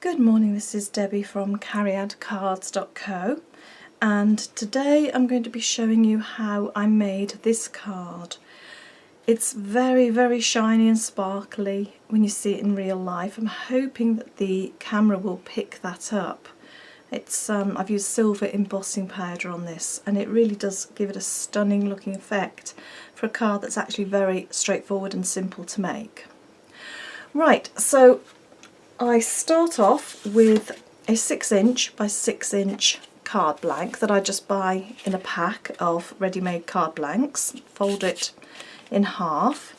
Good morning, this is Debbie from cariadcards.co, and today I'm going to be showing you how I made this card. It's very shiny and sparkly when you see it in real life. I'm hoping that the camera will pick that up. It's I've used silver embossing powder on this, and it really does give it a stunning looking effect for a card that's actually very straightforward and simple to make. Right, so I start off with a 6" by 6" card blank that I just buy in a pack of ready-made card blanks, fold it in half,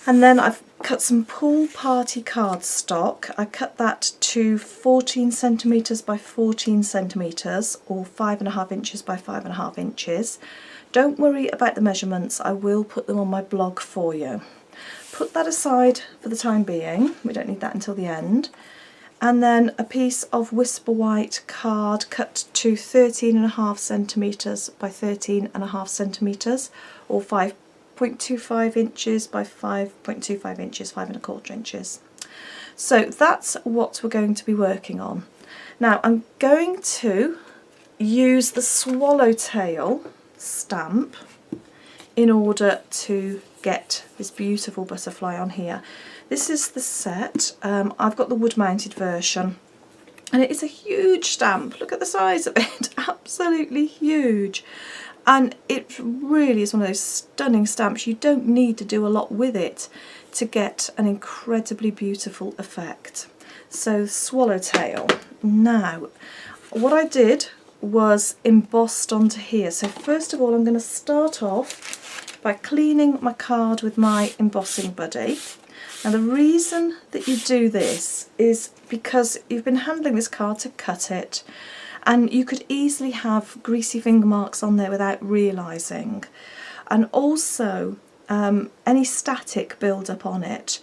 and then I've cut some pool party cardstock. I cut that to 14 centimetres by 14 centimetres or 5.5 inches by 5.5 inches. Don't worry about the measurements, I will put them on my blog for you. Put that aside for the time being, we don't need that until the end. And then a piece of Whisper White card cut to 13.5 centimetres by 13.5 centimetres or 5.25 inches by 5.25 inches, 5.25 inches. So that's what we're going to be working on. Now I'm going to use the Swallowtail Stamp in order to get this beautiful butterfly on here. This is the set. I've got the wood mounted version, and it is a huge stamp. Look at the size of it, absolutely huge. And it really is one of those stunning stamps. You don't need to do a lot with it to get an incredibly beautiful effect. So Swallowtail. Now what I did was embossed onto here. So first of all I'm going to start off by cleaning my card with my embossing buddy. Now the reason that you do this is because you've been handling this card to cut it, and you could easily have greasy finger marks on there without realising, and also any static build up on it.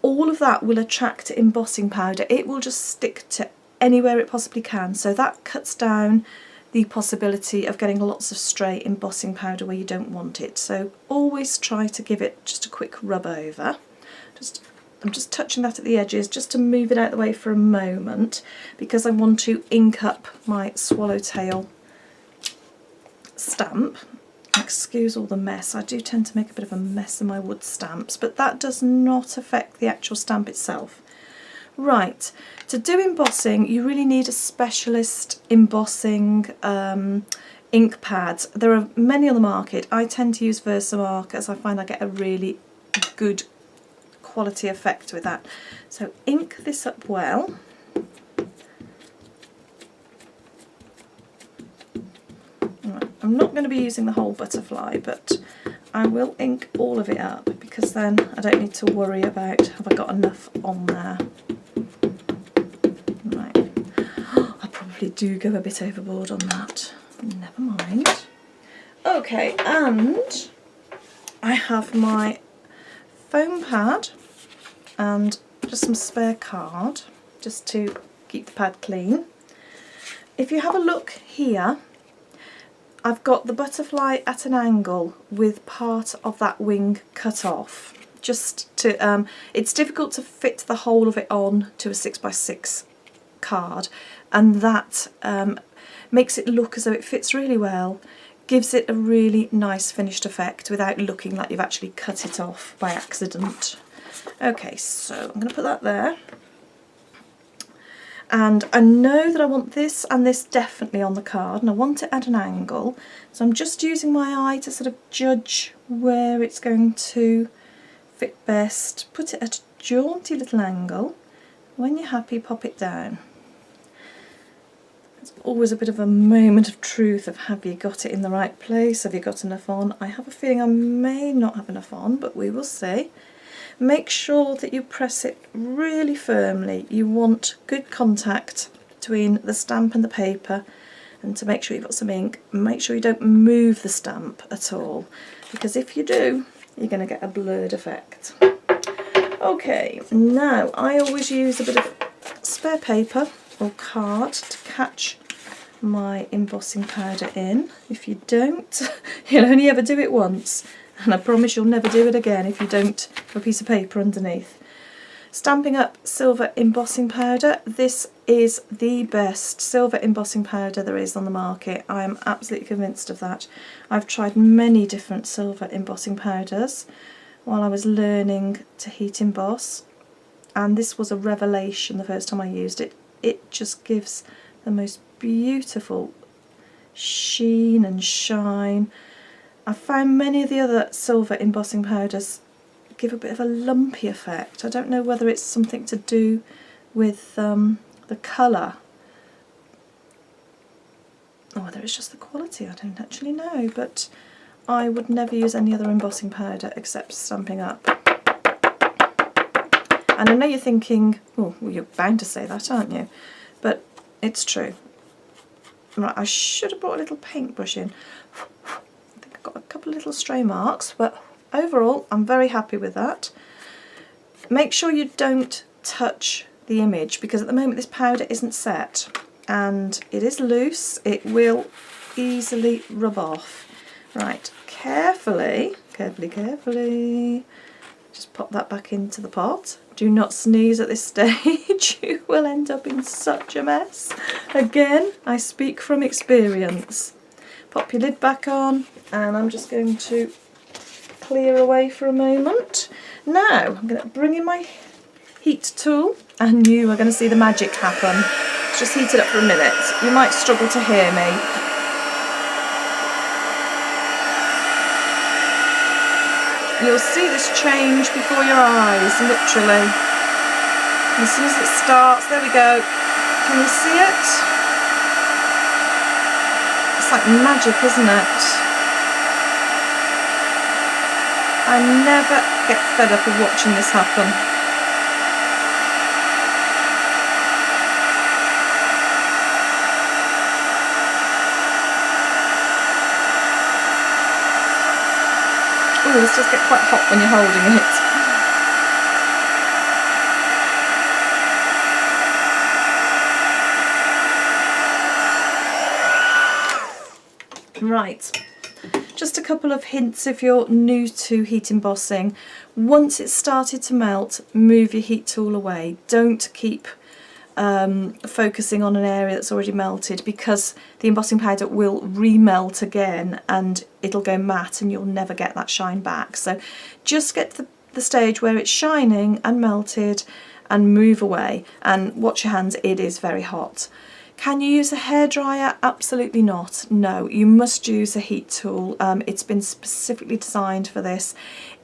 All of that will attract embossing powder. It will just stick to anywhere it possibly can, so that cuts down the possibility of getting lots of stray embossing powder where you don't want it. So always try to give it just a quick rub over. I'm just touching that at the edges just to move it out of the way for a moment, because I want to ink up my Swallowtail stamp. Excuse all the mess, I do tend to make a bit of a mess in my wood stamps, but that does not affect the actual stamp itself. Right, to do embossing you really need a specialist embossing ink pad. There are many on the market. I tend to use Versamark as I find I get a really good quality effect with that. So ink this up well. Right, I'm not going to be using the whole butterfly, but I will ink all of it up, because then I don't need to worry about have I got enough on there. Do go a bit overboard on that. Never mind. Okay, and I have my foam pad and just some spare card just to keep the pad clean. If you have a look here, I've got the butterfly at an angle with part of that wing cut off. Just to, it's difficult to fit the whole of it on to a 6x6 card, and that makes it look as though it fits really well, gives it a really nice finished effect without looking like you've actually cut it off by accident. Okay, so I'm going to put that there, and I know that I want this and this definitely on the card, and I want it at an angle, so I'm just using my eye to sort of judge where it's going to fit best. Put it at a jaunty little angle. When you're happy, pop it down. It's always a bit of a moment of truth of have you got it in the right place, have you got enough on. I have a feeling I may not have enough on, but we will see. Make sure that you press it really firmly. You want good contact between the stamp and the paper, and to make sure you've got some ink, make sure you don't move the stamp at all, because if you do, you're going to get a blurred effect. Okay, now I always use a bit of spare paper or card to catch my embossing powder in. If you don't, you'll only ever do it once, and I promise you'll never do it again if you don't have a piece of paper underneath. Stampin' Up! Silver embossing powder. This is the best silver embossing powder there is on the market. I am absolutely convinced of that. I've tried many different silver embossing powders while I was learning to heat emboss, and this was a revelation the first time I used it. It just gives the most beautiful sheen and shine. I found many of the other silver embossing powders give a bit of a lumpy effect. I don't know whether it's something to do with the colour or whether it's just the quality. I don't actually know, but I would never use any other embossing powder except Stampin' Up. And I know you're thinking, oh, well, you're bound to say that, aren't you? But it's true. Right, I should have brought a little paintbrush in. I think I've got a couple of little stray marks, but overall I'm very happy with that. Make sure you don't touch the image, because at the moment this powder isn't set and it is loose. It will easily rub off. Right, carefully, just pop that back into the pot. Do not sneeze at this stage, you will end up in such a mess. Again, I speak from experience. Pop your lid back on, and I'm just going to clear away for a moment. Now I'm going to bring in my heat tool, and you are going to see the magic happen. It's just heat it up for a minute. You might struggle to hear me. You'll see this change before your eyes, literally. And as soon as it starts, there we go. Can you see it? It's like magic, isn't it? I never get fed up of watching this happen. Oh, this does get quite hot when you're holding it. Right. Just a couple of hints if you're new to heat embossing. Once it's started to melt, move your heat tool away. Don't keep focusing on an area that's already melted, because the embossing powder will remelt again and it'll go matte and you'll never get that shine back. So just get to the stage where it's shining and melted and move away, and watch your hands, it is very hot. Can you use a hairdryer? Absolutely not. No, you must use a heat tool. It's been specifically designed for this.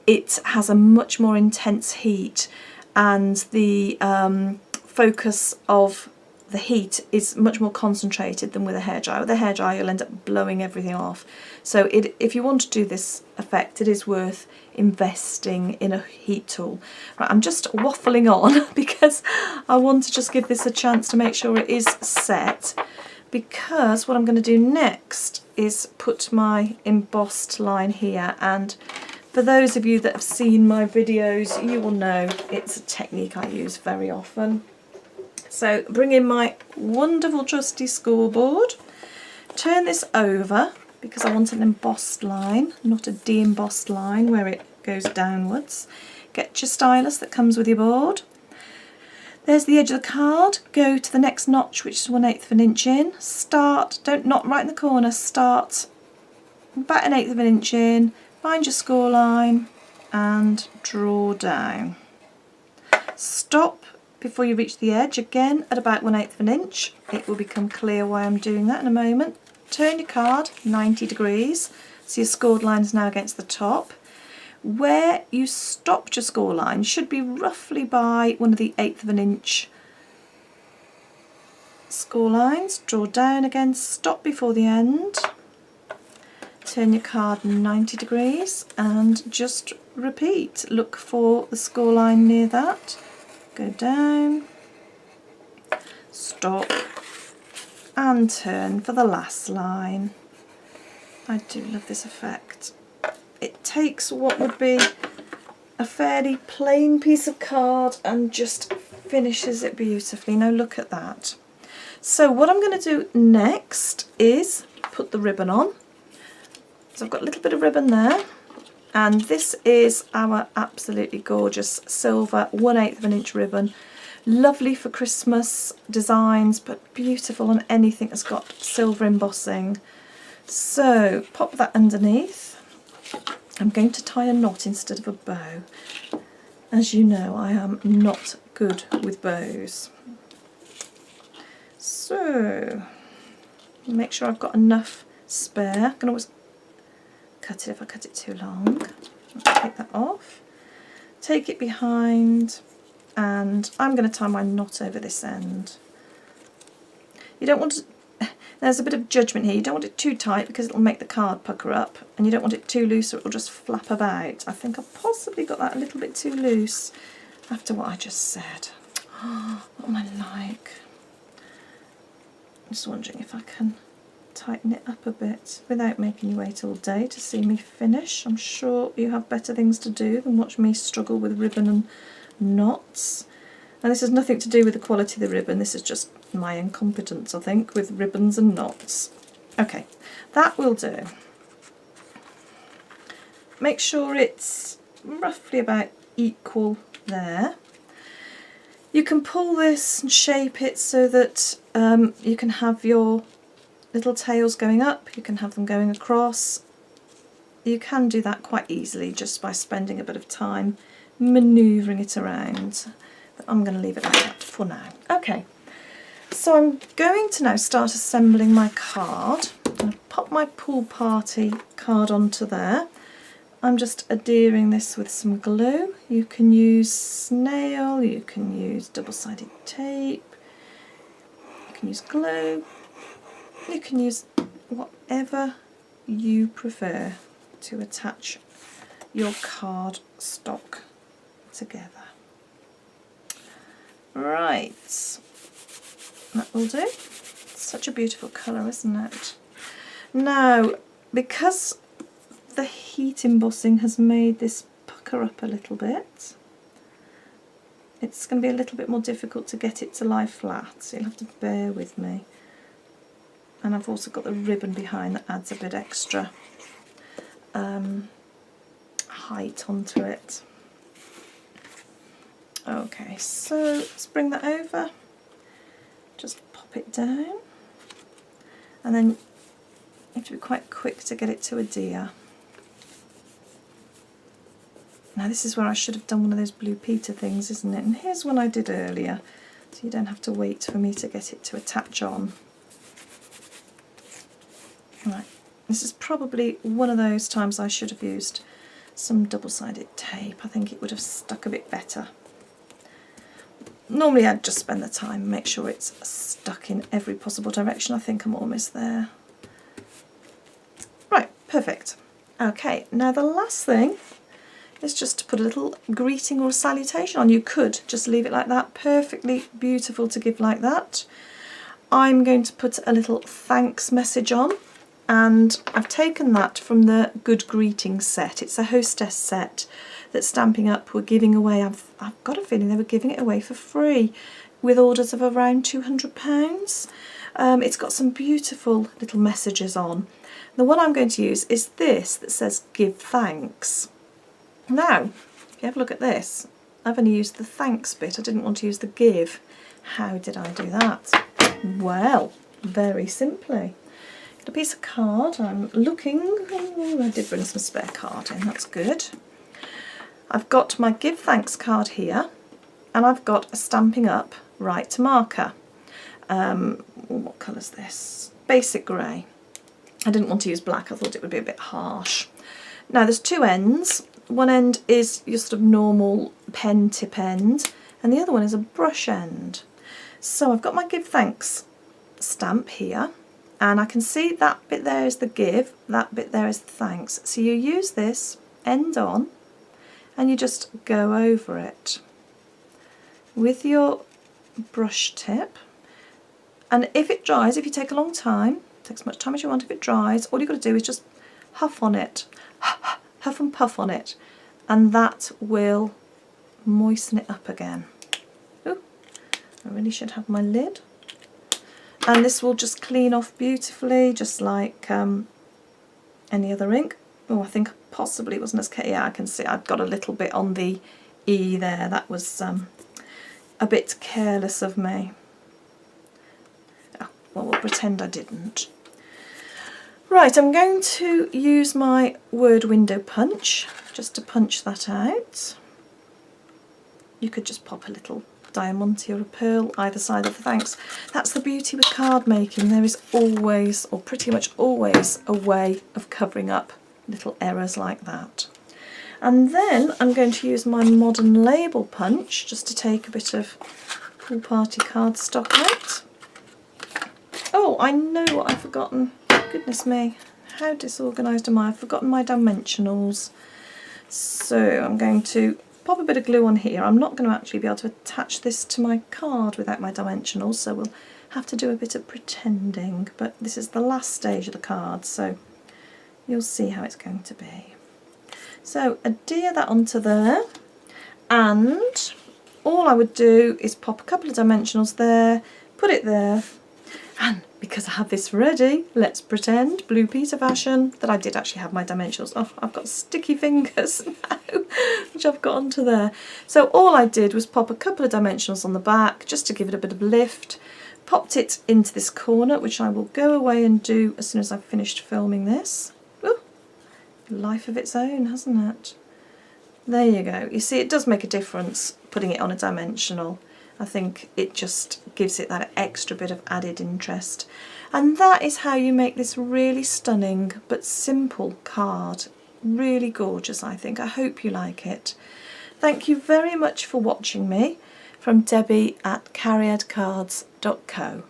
It has a much more intense heat, and the focus of the heat is much more concentrated than with a hairdryer. With a hairdryer you'll end up blowing everything off. So if you want to do this effect, it is worth investing in a heat tool. Right, I'm just waffling on because I want to just give this a chance to make sure it is set, because what I'm going to do next is put my embossed line here, and for those of you that have seen my videos, you will know it's a technique I use very often. So bring in my wonderful trusty scoreboard, turn this over because I want an embossed line, not a de-embossed line where it goes downwards. Get your stylus that comes with your board. There's the edge of the card. Go to the next notch, which is 1/8 of an inch in. Start, don't knot right in the corner, start about 1/8 of an inch in, find your score line and draw down. Stop before you reach the edge, again at about 1/8 of an inch. It will become clear why I'm doing that in a moment. Turn your card 90 degrees, so your scored line is now against the top. Where you stopped your score line should be roughly by one of the 1/8 of an inch score lines. Draw down again, stop before the end, turn your card 90 degrees and just repeat. Look for the score line near that. Go down, stop and turn for the last line. I do love this effect. It takes what would be a fairly plain piece of card and just finishes it beautifully. Now look at that. So what I'm going to do next is put the ribbon on. So I've got a little bit of ribbon there, And this is our absolutely gorgeous silver 1/8 of an inch ribbon. Lovely for Christmas designs, but beautiful on anything that's got silver embossing. So pop that underneath. I'm going to tie a knot instead of a bow. As you know, I am not good with bows. So make sure I've got enough spare. I can always cut it if I cut it too long. Take that off. Take it behind, and I'm going to tie my knot over this end. You don't want to, there's a bit of judgment here, you don't want it too tight because it'll make the card pucker up, and you don't want it too loose or it'll just flap about. I think I've possibly got that a little bit too loose after what I just said. What am I like? I'm just wondering if I can tighten it up a bit without making you wait all day to see me finish. I'm sure you have better things to do than watch me struggle with ribbon and knots. And this has nothing to do with the quality of the ribbon, this is just my incompetence, I think, with ribbons and knots. Okay, that will do. Make sure it's roughly about equal there. You can pull this and shape it so that you can have your little tails going up, you can have them going across. You can do that quite easily just by spending a bit of time manoeuvring it around. But I'm going to leave it like that for now. Okay, so I'm going to now start assembling my card. I'm going to pop my pool party card onto there. I'm just adhering this with some glue. You can use snail, you can use double-sided tape, you can use glue, you can use whatever you prefer to attach your card stock together. Right, that will do. Such a beautiful colour, isn't it? Now, because the heat embossing has made this pucker up a little bit, it's going to be a little bit more difficult to get it to lie flat, so you'll have to bear with me. And I've also got the ribbon behind that adds a bit extra height onto it. Okay, so let's bring that over, just pop it down, and then you have to be quite quick to get it to adhere. Now this is where I should have done one of those Blue Peter things, isn't it? And here's one I did earlier, so you don't have to wait for me to get it to attach on. Right, this is probably one of those times I should have used some double-sided tape. I think it would have stuck a bit better. Normally I'd just spend the time and make sure it's stuck in every possible direction. I think I'm almost there. Right, perfect. Okay, now the last thing is just to put a little greeting or a salutation on. You could just leave it like that, perfectly beautiful to give like that. I'm going to put a little thanks message on, and I've taken that from the Good Greetings set. It's a hostess set that Stampin' Up were giving away. I've got a feeling they were giving it away for free with orders of around £200. It's got some beautiful little messages on. The one I'm going to use is this that says give thanks. Now, if you have a look at this, I've only used the thanks bit. I didn't want to use the give. How did I do that? Well, very simply. Got a piece of card. I'm looking. Oh, I did bring some spare card in. That's good. I've got my give thanks card here, and I've got a Stampin' Up Right to Marker. What colour's this? Basic grey. I didn't want to use black. I thought it would be a bit harsh. Now there's two ends. One end is your sort of normal pen tip end, and the other one is a brush end. So I've got my give thanks stamp here, and I can see that bit there is the give, that bit there is the thanks. So you use this end on, and you just go over it with your brush tip. And if it dries, if you take a long time, take as much time as you want, if it dries, all you've got to do is just huff on it, huff and puff on it, and that will moisten it up again. Ooh, I really should have my lid. And this will just clean off beautifully, just like any other ink. Oh, I think possibly it wasn't as careful. Yeah, I can see I've got a little bit on the E there. That was a bit careless of me. Oh, well, we'll pretend I didn't. Right, I'm going to use my word window punch just to punch that out. You could just pop a little diamante or a pearl either side of the thanks. That's the beauty with card making. There is always, or pretty much always, a way of covering up little errors like that. And then I'm going to use my modern label punch just to take a bit of pool party cardstock out. Oh, I know what I've forgotten. Goodness me, how disorganised am I? I've forgotten my dimensionals. So I'm going to pop a bit of glue on here. I'm not going to actually be able to attach this to my card without my dimensionals, so we'll have to do a bit of pretending. But this is the last stage of the card, so you'll see how it's going to be. So adhere that onto there, and all I would do is pop a couple of dimensionals there, put it there, and because I have this ready, let's pretend, Blue Peter fashion, that I did actually have my dimensionals. Oh, I've got sticky fingers now, which I've got onto there. So all I did was pop a couple of dimensionals on the back, just to give it a bit of lift, popped it into this corner, which I will go away and do as soon as I've finished filming this. Ooh, life of its own, hasn't it? There you go. You see, it does make a difference putting it on a dimensional. I think it just gives it that extra bit of added interest. And that is how you make this really stunning but simple card. Really gorgeous, I think. I hope you like it. Thank you very much for watching me. From Debbie at cariadcards.co.